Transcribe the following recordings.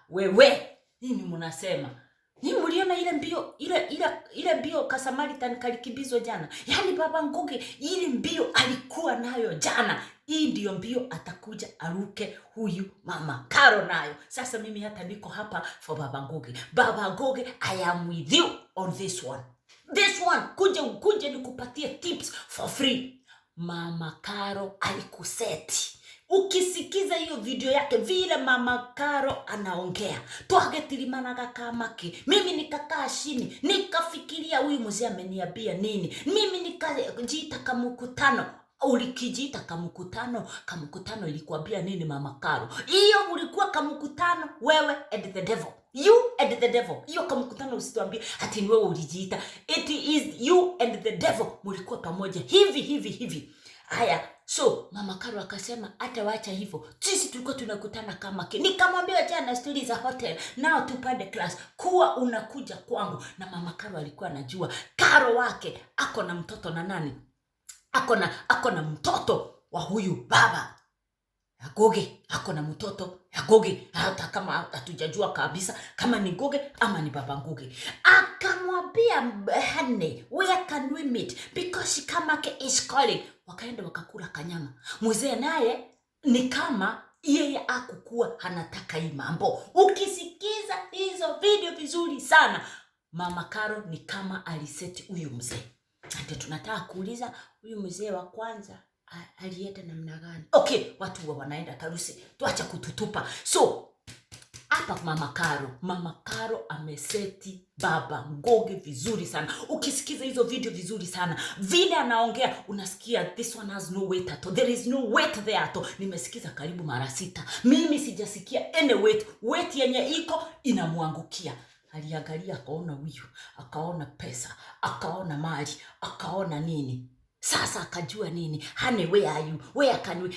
Wewe nini mnasema? Ni mliona ile mbio Kasamaritan kalikimbizwa jana? Yaani baba Ngugi ile mbio alikuwa nayo jana. Hii ndio mbio atakuja aruke huyu mama Caro nayo. Sasa mimi hata niko hapa for baba Ngugi. Baba Ngugi, I am with you on this one. This one, kuja nikupatie tips for free. Mama Caro alikuseti. Ukisikiza hiyo video yake vile mama Caro anaongea, twagetirimanaga kamaki. Mimi nikakaa chini nikafikiria huyu mzee ameniambia nini. Mimi nikajiita kamukutano. Ulikijiita kamukutano ilikuambia nini mama Caro? Hiyo ulikuwa kamukutano wewe and the devil. You and the devil. Hiyo kamukutano usituambie ati wewe ulijiita. It is you and the devil. Mlikuwa pamoja hivi. Haya, so mama Caro akasema hata wacha hivyo. Sisi tulikuwa tunakutana kama nikamwambia jana stories za hotel. Nao tupande class kuwa unakuja kwangu. Na mama Caro alikuwa anajua Caro wake ako na mtoto na nani? Ako na mtoto wa huyu baba Ngugi. Ako na mtoto ya Ngugi. Hata kama hatujajua kabisa kama ni Ngugi ama ni baba Ngugi. Akamwambia honey, where can we meet? Because Kamake is calling. Wakaenda wakakula kanyama. Mzee naye ni kama yeye akukua anataka hii mambo. Ukisikiza hizo video vizuri sana, mama Caro ni kama aliseti huyu mzee. Ndio tunataka kuuliza huyu mzee wa kwanza alienda namna gani? Okay, watu wanaenda tarusi. Tuacha kututupa. So, hapa mama Caro ameseti baba Ngugi vizuri sana. Ukisikiza hizo video vizuri sana, vile anaongea unasikia this one has no weight at all. There is no weight there at all. Nimesikiza karibu mara 6. Mimi sijasikia any weight. Weight yenye iko inamuangukia. Aliangalia akaona huyu, akaona pesa, akaona mali, akaona nini. Sasa akajua nini? Honey, where are you? Where can we?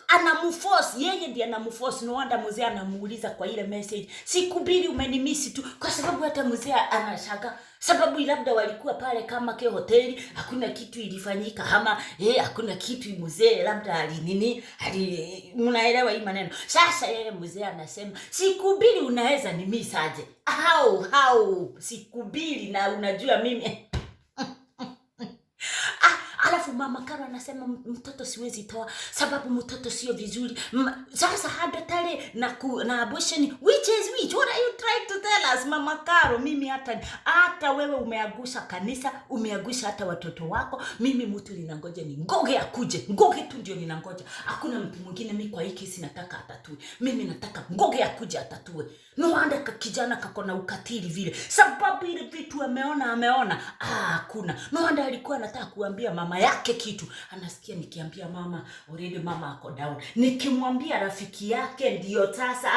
Anamuforce, yeye ndiye anamuforce. No wonder mzee anamuuliza kwa ile message, sikubiri umenimisi tu. Kwa sababu hata mzee anashaka. Sababu labda walikuwa pale kama ke hoteli, hakuna kitu ilifanyika ama hakuna kitu mzee labda alinini, mnaelewa hii maneno. Sasa yeye mzee anasema, sikubiri unaweza nimisi aje? How? Sikubiri na unajua mimi. Alafu mama Caro anasema mtoto siwezi toa sababu mtoto sio vizuri. Sasa hada tale na abortion, which? What are you trying to tell us mama Caro? Mimi hata wewe umeagusha kanisa, umeagusha hata watoto wako. Mimi mtu ninangoja ni Ngugi akuje. Ngugi tu ndio ninangoja. Hakuna mtu mwingine mimi kwa hii kesi nataka atatue. Mimi nataka Ngugi akuje atatue. No wonder kijana kakona ukatili vile. Sababu ile vitu ameona. Hakuna. No wonder alikuwa anataka kuambia mama yake kitu. Anasikia nikiambia mama, already mama ako down. Nikimwambia rafiki yake ndio sasa.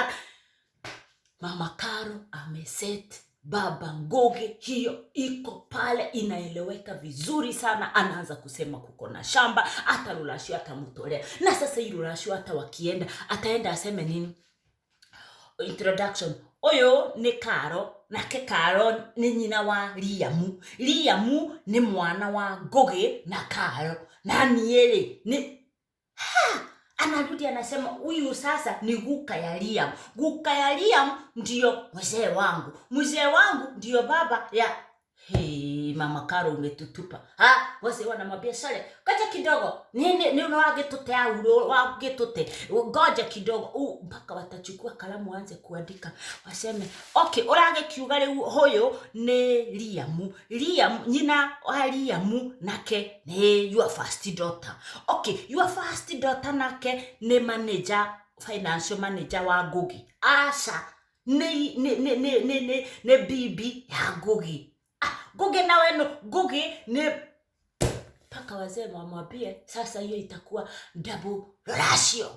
Mama Caro ameset baba Ngugi, hiyo iko pale inaeleweka vizuri sana. Anaanza kusema kuko na shamba, hata Rurashio atamtolea. Na sasa hii Rurashio hata wakienda, ataenda aseme nini? Introduction. Oyo ni Caro, nake Caro ni nyina wa Liamu. Liamu ni mwana wa Ngugi na Caro. Na niele ni anarudi anasema huyu sasa ni guka ya Liam. Guka ya Liam ndio mzee wangu. Mzee wangu ndio baba ya mama Caro umetutupa. Wase wanamwambia sale, kaja kidogo. Ni unawagetote au wagetote. Ngoja kidogo. Mpaka watachukua kalamu waanze kuandika. Waseme, okay, urage kiugale hoyo ni Liam. Liam nyina wa Liam nake ni your first daughter. Okay, your first daughter nake ni manager, financial manager wa Ngugi. Asa ne bibi ya Ngugi. Ngugi na wenu, Ngugi ni paka wazee wamwambie sasa hiyo itakuwa double ratio.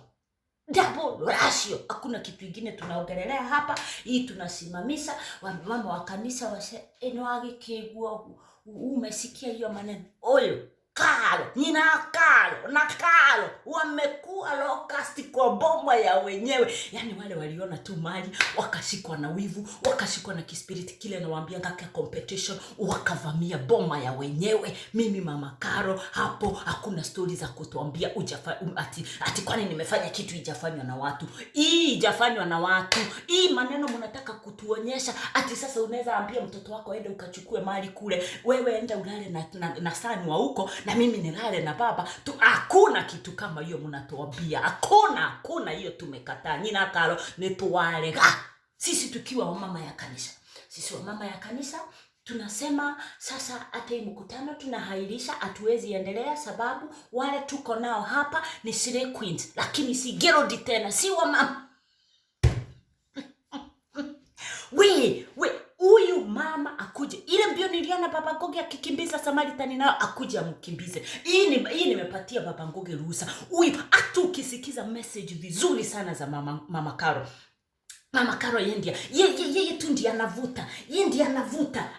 Hakuna kitu kingine tunaongelelea hapa. Hii tunasimamisha. Mama wa kanisa wase enwage kegua umesikia hiyo maneno. Oyo CARO, CARO na CARO wamekuwa locust kwa boma ya wenyewe. Yani wale waliona tu mali, wakashikwa na wivu, wakashikwa na kispirit kile nawaambia ngaka competition, wakavamia boma ya wenyewe. Mimi mama CARO hapo hakuna stories za kutuambia ati kwani nimefanya kitu ijafanywa na watu. Hii ijafanywa na watu. Hii maneno mnataka kutuonyesha ati sasa unaweza ambia mtoto wako ende ukachukue mali kule, wewe enda ulale na sani wa huko na mimi nilale na baba tu. Hakuna kitu kama hiyo mnatuambia. Hakuna hiyo, tumekataa. Nina CARO netuwalega. Sisi tukiwa wamama ya kanisa. Sisi wamama ya kanisa tunasema sasa hata mkutano tunahairisha, hatuwezi endelea sababu wale tuko nao hapa ni slay queens, lakini si Gerald tena, si wamama. Huyu mama akuje. Ile mbio niliona baba Ngoge akikimbiza Samaritan nao akuje amkimbize. Hii nimepatia baba Ngoge ruhusa. Huyu hata ukisikiza message vizuri sana za mama CARO. Mama CARO yeye tu ndiye anavuta. Yeye ndiye anavuta.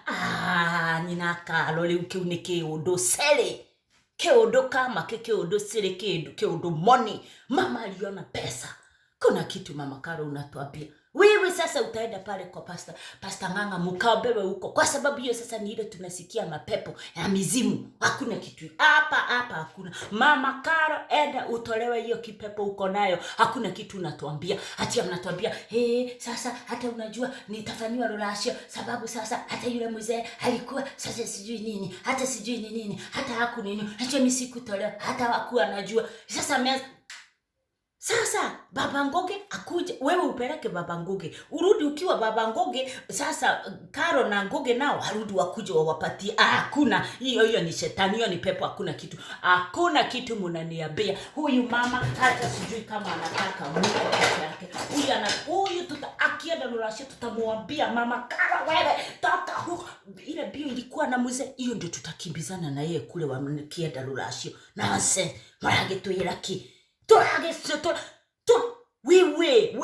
Nina CARO leo ukiuneke odo sele. Keodo kama keodo sele keodo money. Mama aliona pesa. Kuna kitu mama CARO unatuambia. Wewe sasa utaenda pale kwa Pastor Nganga mkaobewe huko. Kwa sababu hiyo sasa ni ile tunasikia mapepo ya mizimu. Hakuna kitu. Hapa hakuna. Mama CARO enda utolewe hiyo kipepo uko nayo. Hakuna kitu unatuambia. Hata mnatuambia, sasa hata unajua nitafanywa rolasho sababu sasa hata yule mzee alikuwa sasa sijui nini. Hata sijui nini. Hata haku nini. Hata mimi sikutolewa. Hata hakuwa anajua. Sasa baba Ngoge akuje, wewe upeleke baba Ngoge. Urudi ukiwa baba Ngoge, sasa CARO na Ngoge nao harudi wakuje wawapatie. Hakuna. Hiyo ni shetani, hiyo ni pepo, hakuna kitu. Hakuna kitu mnaniambia. Huyu mama hata sijui kama anataka Mungu yake. Huyu akienda Rurashio tutamuambia mama CARO wewe toka huko. Ile bio ilikuwa na mzee, hiyo ndio tutakimbizana na yeye kule wakienda Rurashio. Nonsense. Marage tu yelaki. Wewe